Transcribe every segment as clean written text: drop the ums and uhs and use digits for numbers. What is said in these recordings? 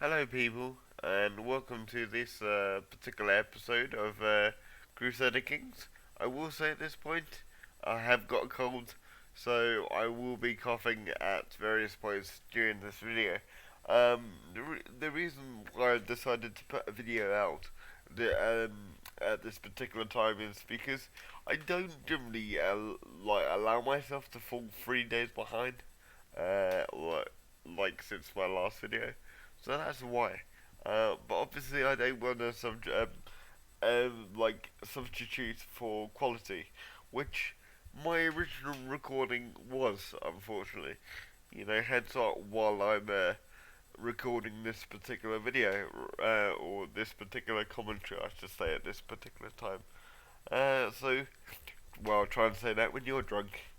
Hello, people, and welcome to this particular episode of Crusader Kings. I will say at this point, I have got a cold, so I will be coughing at various points during this video. The reason why I decided to put a video out at this particular time is because I don't generally allow myself to fall 3 days behind, uh, like, since my last video. So that's why. But obviously, I don't want to substitute for quality, which my original recording was, unfortunately. Hence while I'm recording this particular video, or this particular commentary, I should say, at this particular time. Well, try and say that when you're drunk.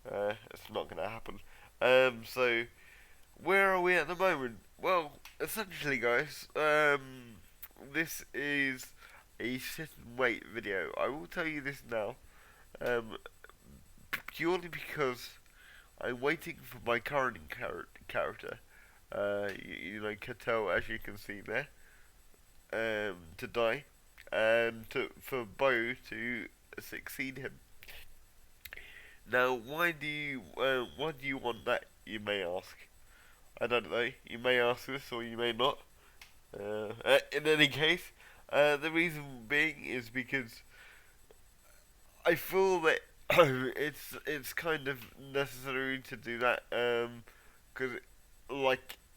It's not going to happen. So, where are we at the moment? Well, essentially, guys, this is a sit and wait video. I will tell you this now, um, purely because I'm waiting for my current character, Cattell, as you can see there, to die, and for Bo to succeed him. Now, why do you want that? You may ask. I don't know. You may ask this, or you may not. In any case, the reason being is because I feel that it's kind of necessary to do that. Because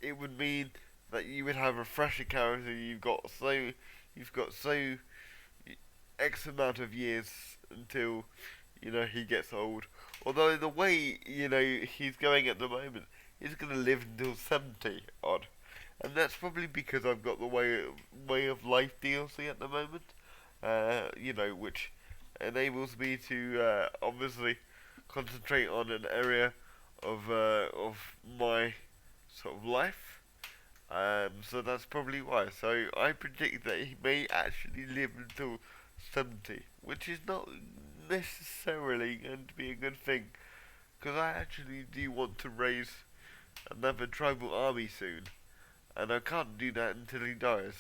it would mean that you would have a fresher character. You've got so X amount of years until he gets old. Although the way he's going at the moment, he's gonna live until 70 odd, and that's probably because I've got the way of life DLC at the moment. Which enables me to obviously concentrate on an area of my sort of life. So that's probably why. So I predict that he may actually live until 70, which is not necessarily going to be a good thing, because I actually do want to raise another tribal army soon, and I can't do that until he dies.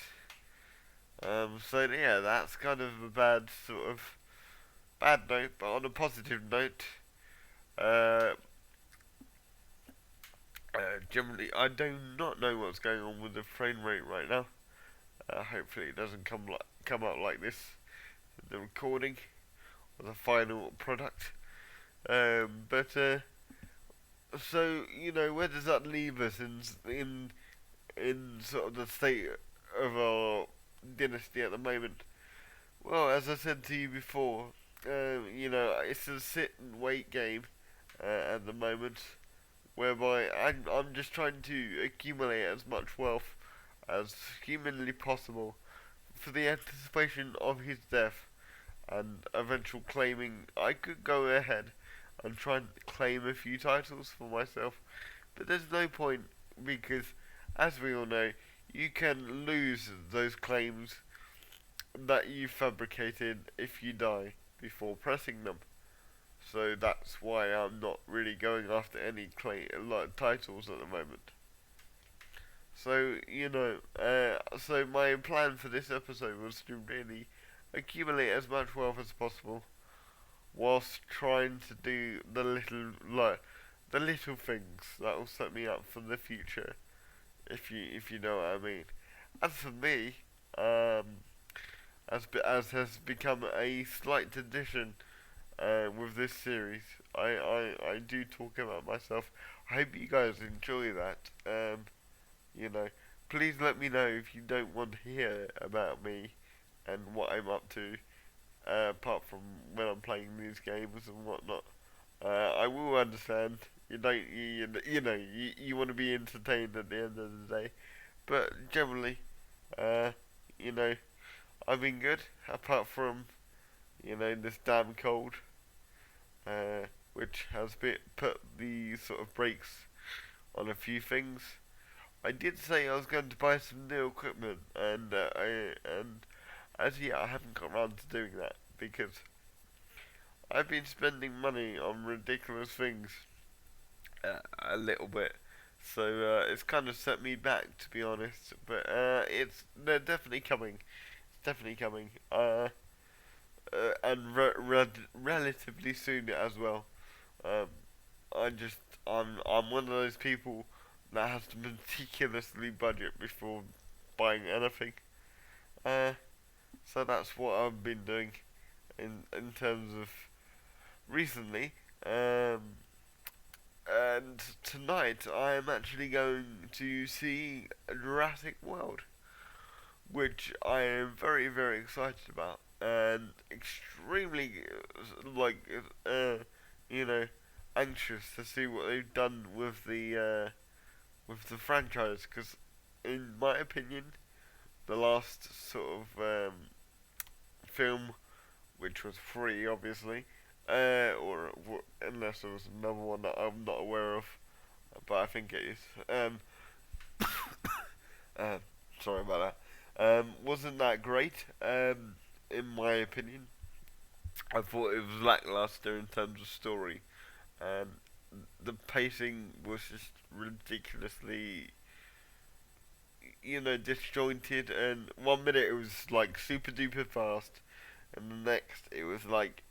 So yeah, that's kind of a bad note, but on a positive note, uh, generally I do not know what's going on with the frame rate right now. Hopefully it doesn't come out like this in the recording or the final product. But so where does that leave us in sort of the state of our dynasty at the moment? Well, as I said to you before, it's a sit and wait game at the moment, whereby I'm just trying to accumulate as much wealth as humanly possible for the anticipation of his death and eventual claiming. I could go ahead and try and claim a few titles for myself, but there's no point because, as we all know, you can lose those claims that you fabricated if you die before pressing them. So that's why I'm not really going after any titles at the moment. So so my plan for this episode was to really accumulate as much wealth as possible, whilst trying to do the little things that will set me up for the future. If you know what I mean. As for me, as has become a slight tradition with this series, I do talk about myself. I hope you guys enjoy that. You know, please let me know if you don't want to hear about me and what I'm up to, apart from when I'm playing these games and whatnot. I will understand. You want to be entertained at the end of the day, but generally, uh, you know, I've been good apart from this damn cold, which has put the sort of brakes on a few things. I did say I was going to buy some new equipment, and as yet I haven't got around to doing that because I've been spending money on ridiculous things a little bit So it's kind of set me back, to be honest. But they're definitely coming. It's definitely coming. And relatively soon as well. Um, I just I'm one of those people that has to meticulously budget before buying anything. Uh, so that's what I've been doing in terms of recently. And tonight I am actually going to see Jurassic World, which I am very very excited about and extremely like you know anxious to see what they've done with the franchise because in my opinion the last sort of film which was free obviously or unless there was another one that I'm not aware of but I think it is uh, sorry about that wasn't that great in my opinion. I thought it was lackluster in terms of story and the pacing was just ridiculously disjointed and one minute it was like super duper fast and the next it was like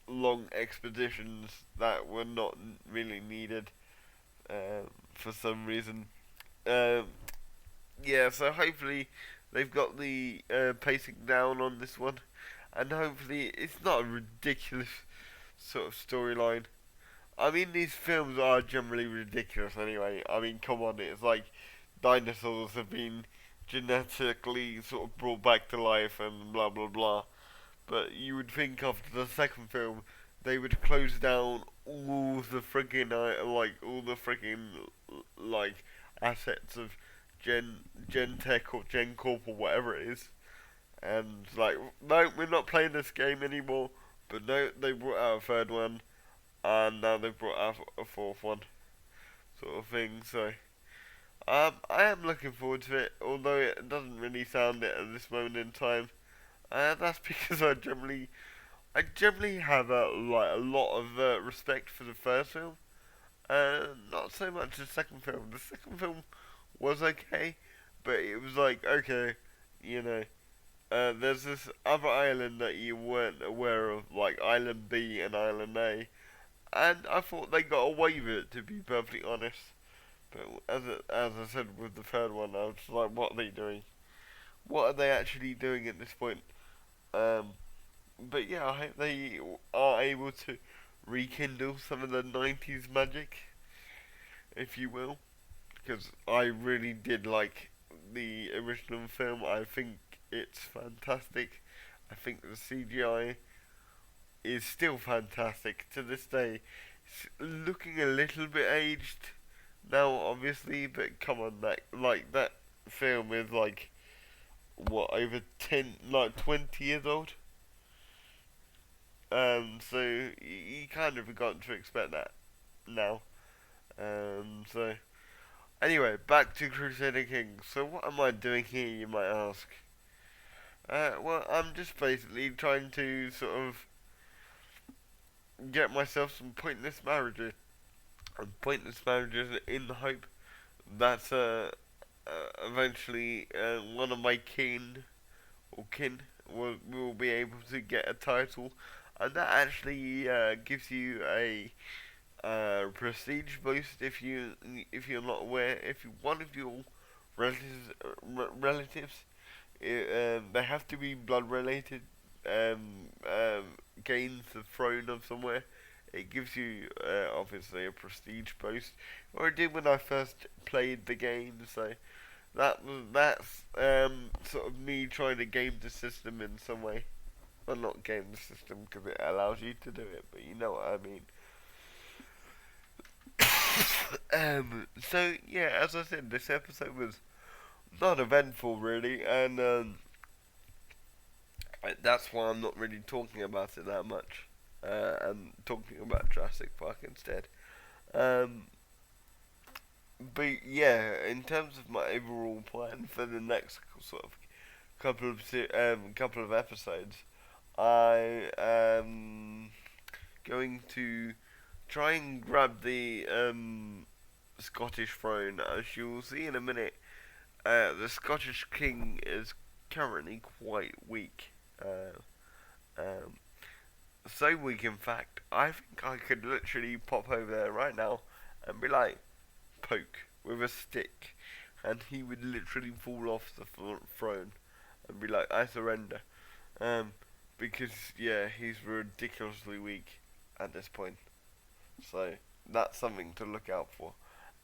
long expeditions that were not really needed for some reason. Um, yeah, so hopefully they've got the pacing down on this one, and hopefully it's not a ridiculous sort of storyline. I mean, these films are generally ridiculous anyway. I mean, come on, it's like dinosaurs have been genetically sort of brought back to life and blah blah blah. But you would think after the second film they would close down all the friggin' all the friggin' like assets of Gen Tech or Gen Corp or whatever it is, and like no, we're not playing this game anymore. But no, they brought out a third one, and now they've brought out a fourth one, sort of thing. So I am looking forward to it, although it doesn't really sound it at this moment in time. That's because I generally have a lot of respect for the first film. Not so much the second film. The second film was okay, but it was like okay, you know, there's this other island that you weren't aware of, like Island B and Island A, and I thought they got away with it to be perfectly honest. But as I said with the third one, I was like, what are they doing? What are they actually doing at this point? Um, but yeah, I hope they are able to rekindle some of the 90s magic, if you will, because I really did like the original film. I think it's fantastic. I think the CGI is still fantastic to this day. It's looking a little bit aged now, obviously, but come on, that film is like what over 10, like 20 years old. So you kind of got to expect that now. So anyway, back to Crusader Kings. So what am I doing here, you might ask? Well, I'm just basically trying to sort of get myself some pointless marriages. And pointless marriages in the hope that eventually one of my kin will be able to get a title. And that actually gives you a prestige boost if you're not aware. If one of your relatives they have to be blood related. Gains the throne of somewhere. It gives you obviously a prestige boost, or it did when I first played the game. So that's sort of me trying to game the system in some way. Well, not game the system because it allows you to do it, but you know what I mean. So yeah, as I said, this episode was not eventful really, and that's why I'm not really talking about it that much. I'm talking about Jurassic Park instead. Um, but yeah, in terms of my overall plan for the next sort of couple of episodes, I am going to try and grab the Scottish throne. As you'll see in a minute, the Scottish king is currently quite weak. Um, so weak, in fact, I think I could literally pop over there right now and be like, poke with a stick, and he would literally fall off the throne and be like, I surrender. Um, because yeah, he's ridiculously weak at this point. So that's something to look out for.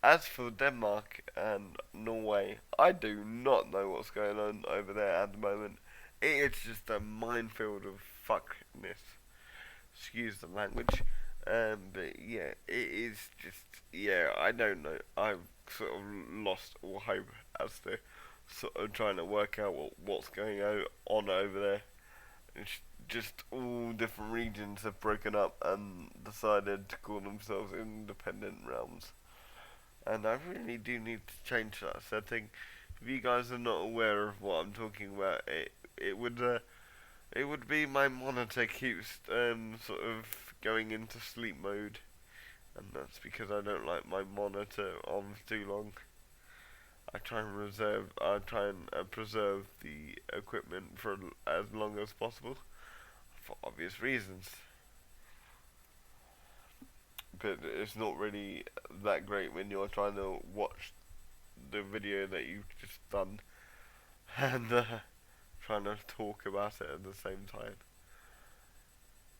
As for Denmark and Norway, I do not know what's going on over there at the moment. It is just a minefield of fuckness. Excuse the language. But yeah, it is just, yeah, I don't know. I've sort of lost all hope as to sort of trying to work out what's going on over there. It's just all different regions have broken up and decided to call themselves independent realms. And I really do need to change that setting. If you guys are not aware of what I'm talking about, it would be my monitor keeps sort of going into sleep mode, and that's because I don't like my monitor on for too long. I try and preserve the equipment for as long as possible, for obvious reasons. But it's not really that great when you're trying to watch the video that you've just done and trying to talk about it at the same time.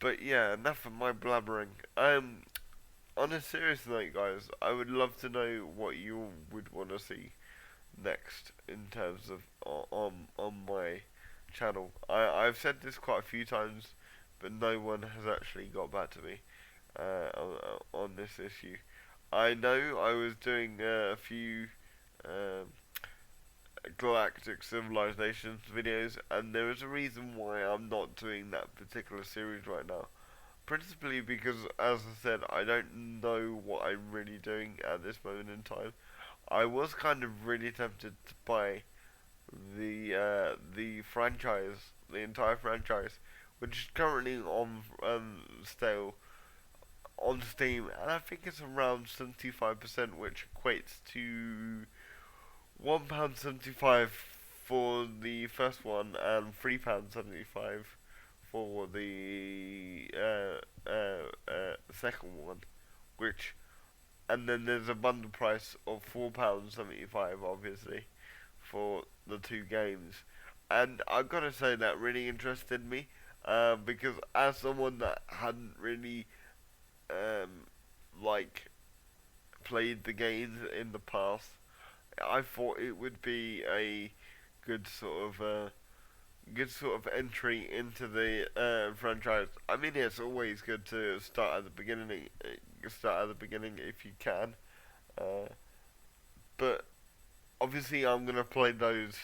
But yeah, enough of my blabbering. On a serious note, guys, I would love to know what you would want to see next in terms of on my channel. I've said this quite a few times, but no one has actually got back to me on this issue. I know I was doing a few um, Galactic Civilizations videos, and there is a reason why I'm not doing that particular series right now. Principally because, as I said, I don't know what I'm really doing at this moment in time. I was kind of really tempted to buy the franchise, the entire franchise, which is currently on sale on Steam, and I think it's around 75%, which equates to £1.75 for the first one and £3.75 for the second one, which, and then there's a bundle price of £4.75, obviously, for the two games. And I've got to say that really interested me, because as someone that hadn't really um, like played the games in the past, I thought it would be a good sort of good sort of entry into the franchise. I mean, it's always good to start at the beginning. Start at the beginning if you can, uh, but obviously I'm gonna play those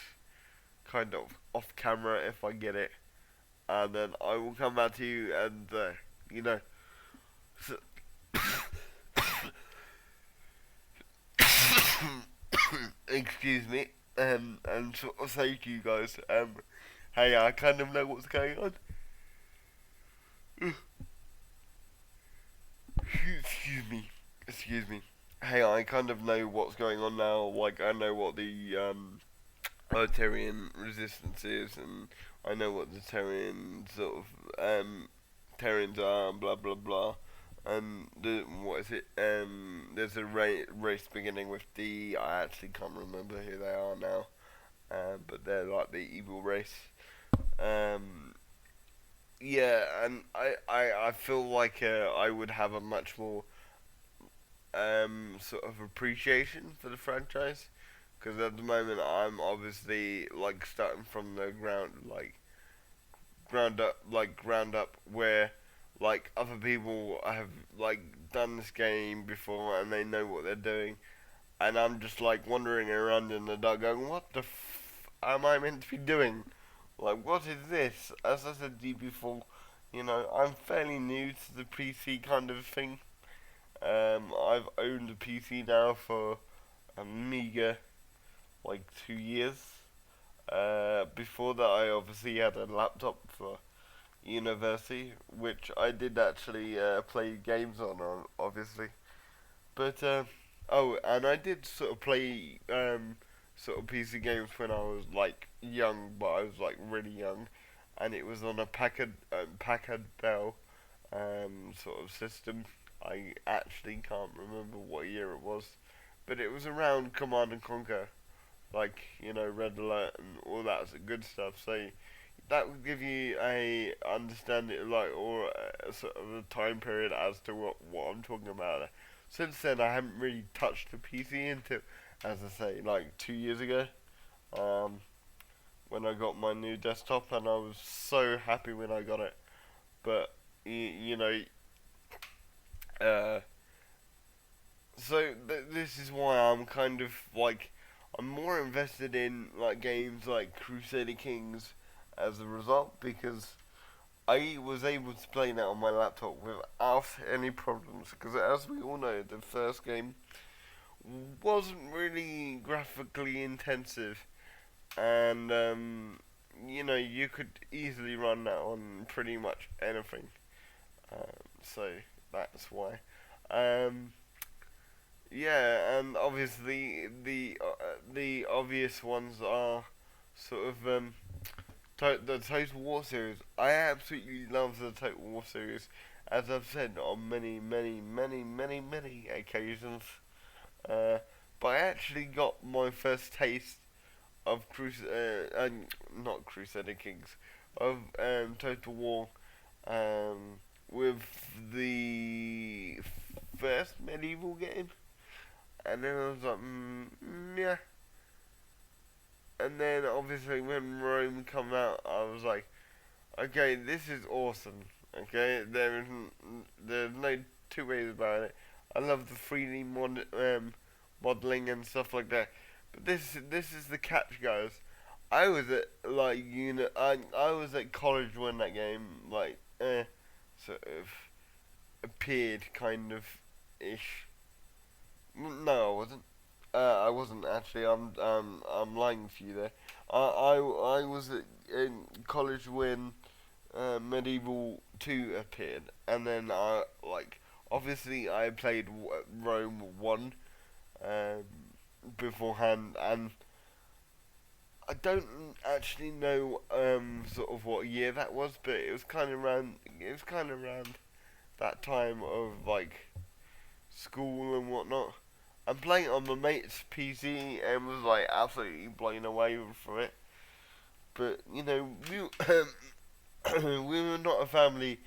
kind of off camera if I get it, and then I will come back to you and you know. So excuse me, and sort of say to you guys, hey, I kind of know what's going on. Excuse me. Hey, I kind of know what's going on now. Like, I know what the Terran resistance is, and I know what the Terran sort of Terrans are, and blah blah blah. And what is it? There's a race beginning with D. I actually can't remember who they are now, but they're like the evil race. Um, yeah, and I feel like I would have a much more sort of appreciation for the franchise, because at the moment I'm obviously like starting from the ground up, where like other people have like done this game before and they know what they're doing, and I'm just like wandering around in the dark going, what the am I meant to be doing? Like, what is this? As I said to you before, I'm fairly new to the PC kind of thing. I've owned a PC now for a meager like 2 years. Before that, I obviously had a laptop for university, which I did actually play games on, obviously. But Oh, and I did sort of play sort of PC games when I was like young, but I was like really young, and it was on a Packard Bell sort of system. I actually can't remember what year it was, but it was around Command and Conquer, like Red Alert and all that good stuff. So that would give you a understanding, like, or a sort of a time period as to what I'm talking about. Since then, I haven't really touched the PC until, as I say, like 2 years ago, um, when I got my new desktop, and I was so happy when I got it. But you know, uh, this is why I'm kind of like I'm more invested in like games like Crusader Kings as a result because I was able to play that on my laptop without any problems. Because as we all know, the first game wasn't really graphically intensive, and you could easily run that on pretty much anything. So that's why. Um, yeah, and obviously the obvious ones are sort of the Total War series. I absolutely love the Total War series, as I've said on many, many, many, many, many occasions. Uh, but I actually got my first taste of not Crusader Kings, of Total War, um, with the first medieval game, and then I was like, yeah. And then obviously when Rome come out, I was like, okay, this is awesome. Okay, there's no two ways about it. I love the 3D modeling and stuff like that. But this is the catch, guys. I was at like I was at college when that game sort of appeared kind of ish. No, I wasn't. I wasn't actually. I'm lying to you there. I was in college when Medieval 2 appeared, and then I like obviously I played Rome 1 um, beforehand, and I don't actually know sort of what year that was, but it was kind of around that time of like school and whatnot. I'm playing it on my mate's PC and was like absolutely blown away from it. But we were not a family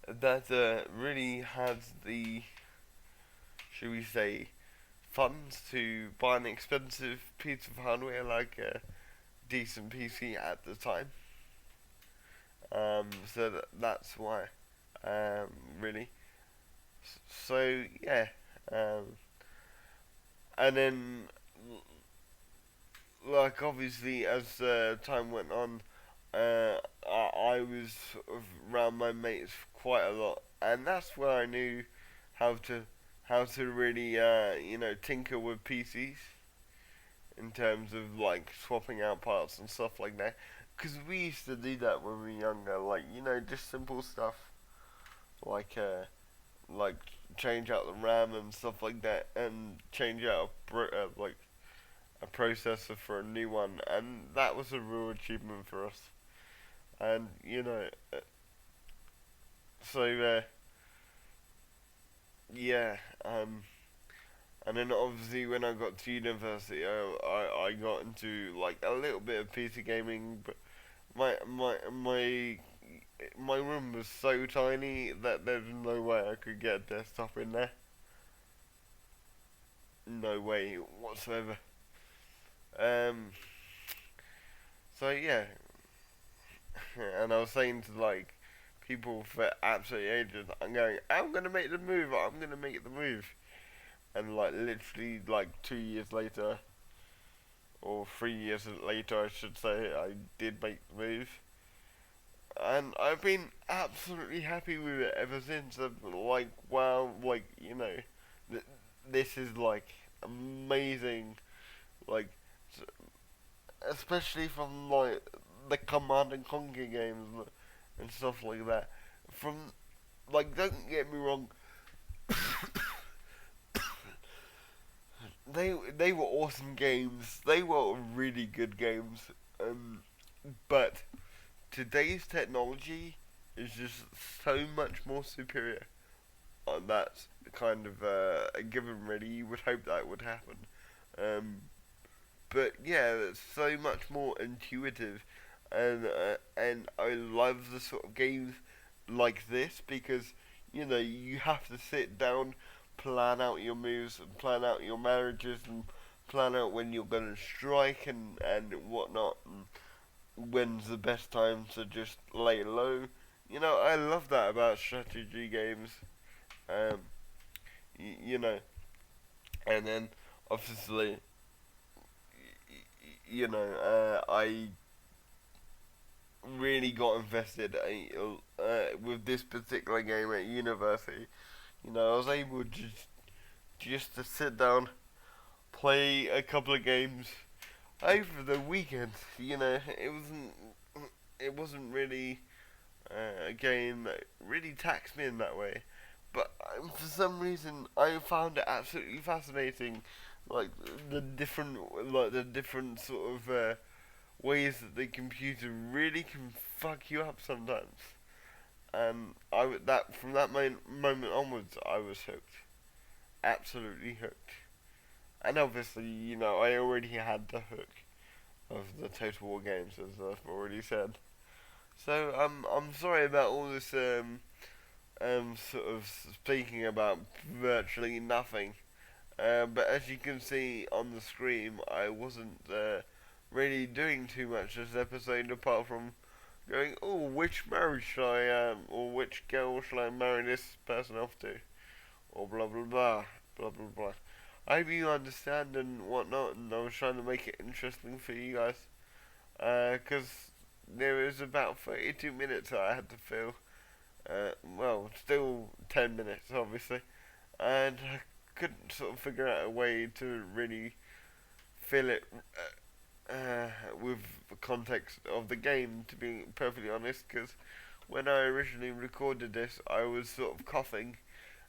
that really had the, should we say, funds to buy an expensive piece of hardware like a decent PC at the time. So that's why, really. So yeah, um, and then like obviously as time went on, I was sort of around my mates quite a lot, and that's where I knew how to really tinker with PCs in terms of like swapping out parts and stuff like that. Because we used to do that when we were younger, like just simple stuff like like change out the RAM and stuff like that, and change out like a processor for a new one, and that was a real achievement for us. And so yeah, and then obviously when I got to university, I got into like a little bit of PC gaming, but my room was so tiny that there's no way I could get a desktop in there. No way whatsoever. Um, so yeah, and I was saying to like people for absolute ages, I'm gonna make the move, I'm gonna make the move, and like literally like 2 years later, or 3 years later, I should say, I did make the move, and I've been absolutely happy with it ever since. I'm like, wow, like th- this is like amazing, like especially from like the Command and Conquer games and stuff like that. From like, don't get me wrong, they were awesome games. They were really good games. But today's technology is just so much more superior. That's kind of a given, really. You would hope that would happen. Um, but yeah, it's so much more intuitive, and I love the sort of games like this because you have to sit down, plan out your moves, and plan out your marriages, and plan out when you're gonna strike and whatnot, and when's the best time to just lay low. I love that about strategy games. Um, you know, and then obviously, I really got invested with this particular game at university. I was able just to sit down, play a couple of games over the weekend. It wasn't really a game that really taxed me in that way. But for some reason, I found it absolutely fascinating, like the different sort of ways that the computer really can fuck you up sometimes. And that from that moment onwards, I was hooked, absolutely hooked. And obviously, I already had the hook of the Total War games, as I've already said. So I'm sorry about all this sort of speaking about virtually nothing. But as you can see on the screen, I wasn't really doing too much this episode apart from going, oh, which marriage should or which girl should I marry this person off to, or blah blah blah, blah blah blah. I hope you understand and whatnot, and I was trying to make it interesting for you guys, because there was about 32 minutes that I had to fill. Well, still 10 minutes, obviously, and I couldn't sort of figure out a way to really fill it with the context of the game, to be perfectly honest, because when I originally recorded this, I was sort of coughing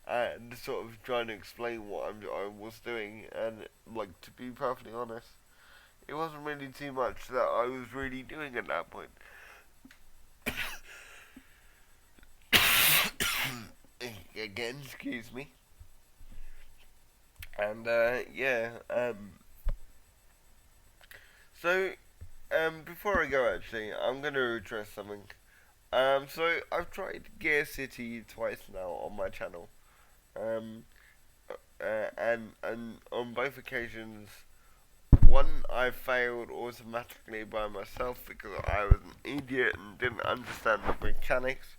and sort of trying to explain what I was doing, and, like, to be perfectly honest, it wasn't really too much that I was really doing at that point. Again, excuse me. And, yeah, so, before I go, actually, I'm going to address something. So I've tried Gear City twice now on my channel. Um, and on both occasions, one I failed automatically by myself because I was an idiot and didn't understand the mechanics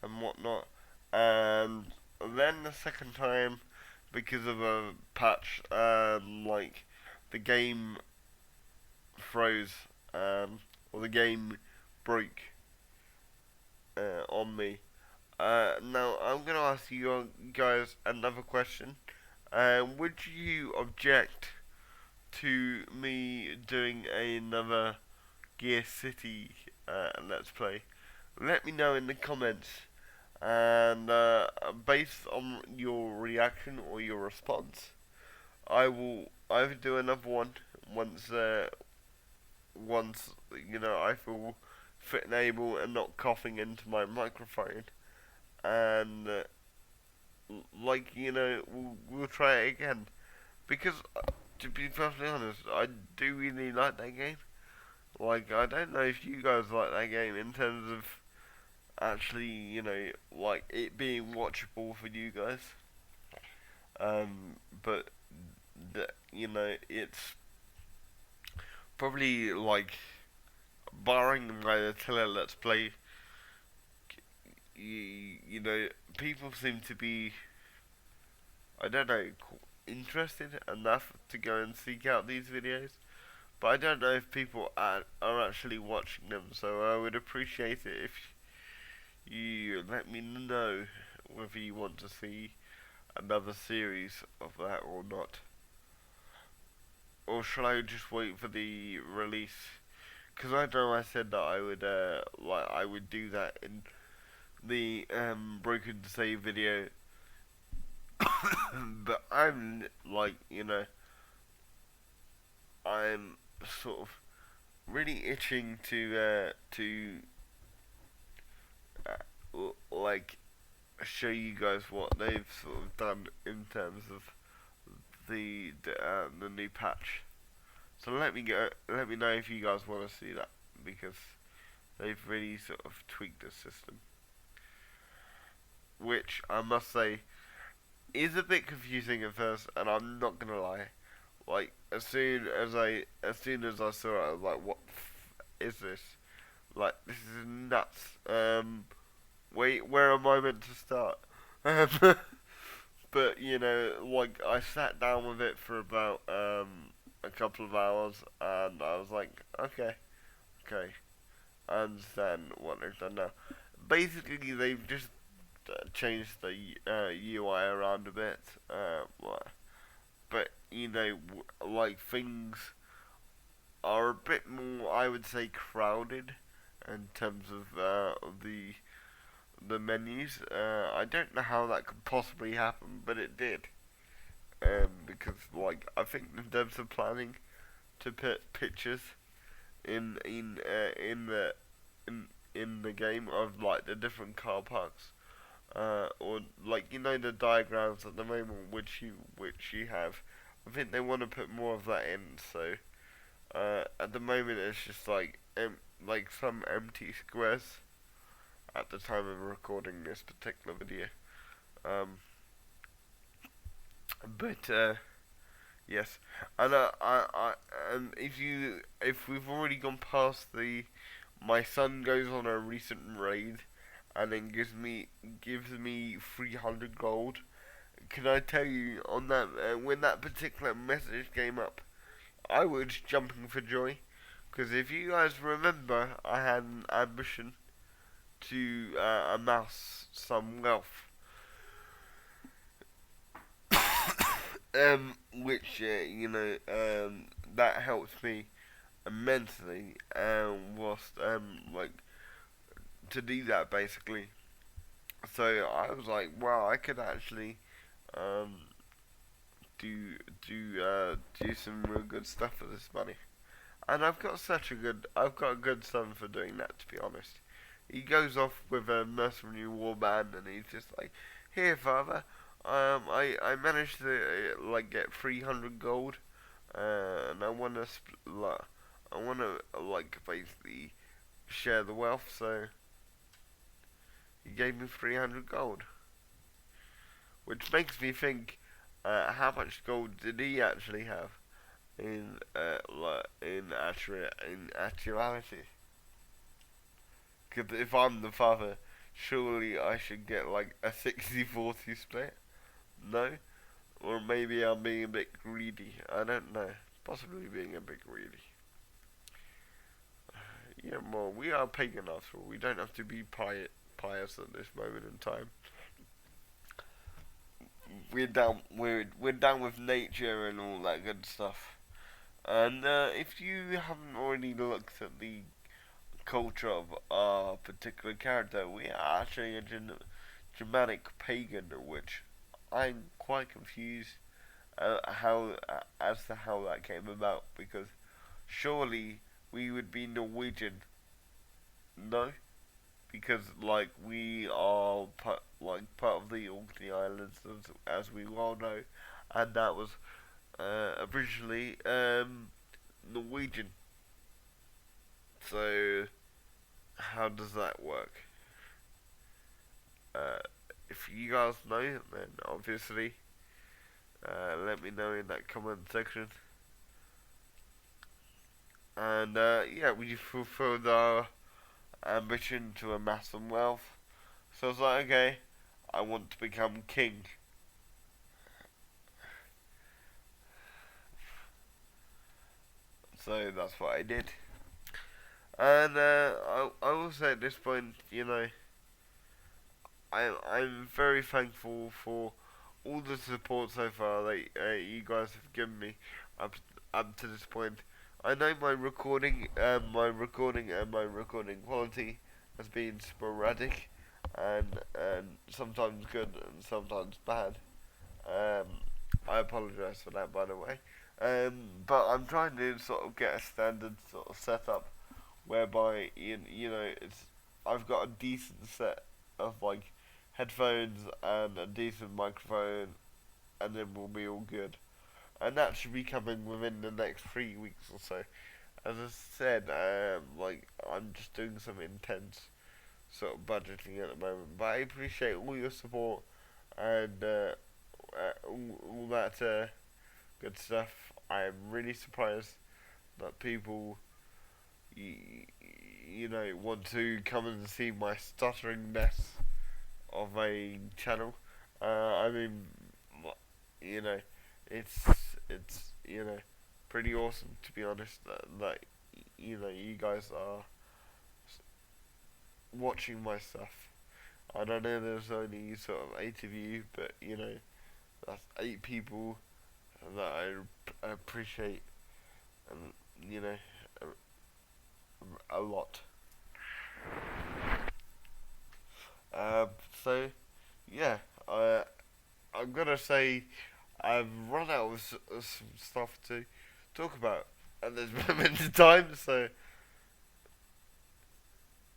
and whatnot. And then the second time, because of a patch, like the game froze, or the game broke on me. Now I'm gonna ask you guys another question. Would you object to me doing another Gear City Let's Play? Let me know in the comments, and based on your reaction or your response, I will either do another one once I feel fit and able and not coughing into my microphone, and we'll try it again because to be perfectly honest, I do really like that game. Like, I don't know if you guys like that game in terms of actually, like it being watchable for you guys. But it's probably like, barring my Tele Let's Play, people seem to be, I don't know, interested enough to go and seek out these videos. But I don't know if people are actually watching them, so I would appreciate it if you let me know whether you want to see another series of that or not. Or shall I just wait for the release? Because I know I said that I would do that in the broken save video, but I'm like, I'm sort of really itching like show you guys what they've sort of done in terms of the new patch. So let me know if you guys want to see that because they've really sort of tweaked the system, which I must say is a bit confusing at first, and I'm not gonna lie. Like as soon as I saw it, I was like, "What is this? Like this is nuts." Wait, where am I meant to start? But you know, like I sat down with it for about a couple of hours, and I was like, okay, okay, I understand what they've done now. Basically, they've just changed the UI around a bit, but you know, like things are a bit more, I would say, crowded in terms of the menus. I don't know how that could possibly happen, but it did. Because like I think the devs are planning to put pictures in the in the game of like the different car parks, or like you know the diagrams at the moment which you have. I think they want to put more of that in. So at the moment it's just like some empty squares at the time of recording this particular video. Um, but yes, and and if we've already gone past the my son goes on a recent raid and then gives me 300 gold. Can I tell you on that when that particular message came up, I was jumping for joy because if you guys remember, I had an ambition to amass some wealth, which that helps me immensely, whilst like to do that basically. So I was like, wow, I could actually um, do some real good stuff with this money. And I've got a good son for doing that. To be honest, he goes off with a mercenary warband, and he's just like, here, father. I managed to like get 300 gold, and I wanna like basically share the wealth. So he gave me 300 gold, which makes me think, how much gold did he actually have in actuality? Because if I'm the father, surely I should get like a 60-40 split. No, or maybe I'm being a bit greedy. I don't know. Possibly being a bit greedy. Yeah, well, we are pagan after all. We don't have to be pious at this moment in time. We're down with nature and all that good stuff. And if you haven't already looked at the culture of our particular character, we are actually a Germanic pagan, which I'm quite confused how as to how that came about because surely we would be Norwegian, no? Because like we are part of the Orkney Islands as we well know, and that was originally Norwegian. So how does that work? Uh, if you guys know, then obviously let me know in that comment section. And yeah, we fulfilled our ambition to amass some wealth. So I was like, okay, I want to become king. So that's what I did. And I will say at this point, you know, I'm very thankful for all the support so far that you guys have given me up up to this point. I know my recording quality has been sporadic, and sometimes good and sometimes bad. Um, I apologise for that, by the way. But I'm trying to sort of get a standard sort of setup whereby it's I've got a decent set of like headphones and a decent microphone, and then we'll be all good. And that should be coming within the next 3 weeks or so. As I said, like I'm just doing some intense sort of budgeting at the moment, but I appreciate all your support and all that good stuff. I'm really surprised that people you, want to come and see my stuttering mess of a channel. I mean, you know, it's it's pretty awesome to be honest that you guys are watching my stuff. I don't know. There's only sort of 8 of you, but that's 8 people that I appreciate, and a lot. Um, so yeah, I'm gonna say I've run out of some stuff to talk about at this moment in time. So,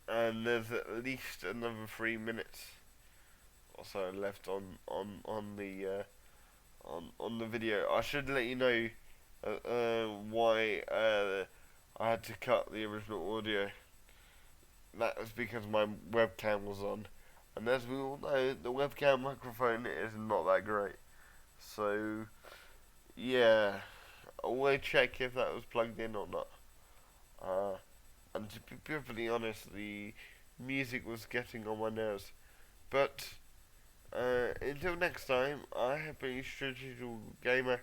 and there's at least another 3 minutes or so left on the video. I should let you know why I had to cut the original audio. That was because my webcam was on, and as we all know, the webcam microphone is not that great. So yeah, always check if that was plugged in or not. Uh, and to be perfectly honest, the music was getting on my nerves. But until next time, I have been Strategical Gamer,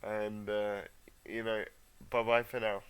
and bye bye for now.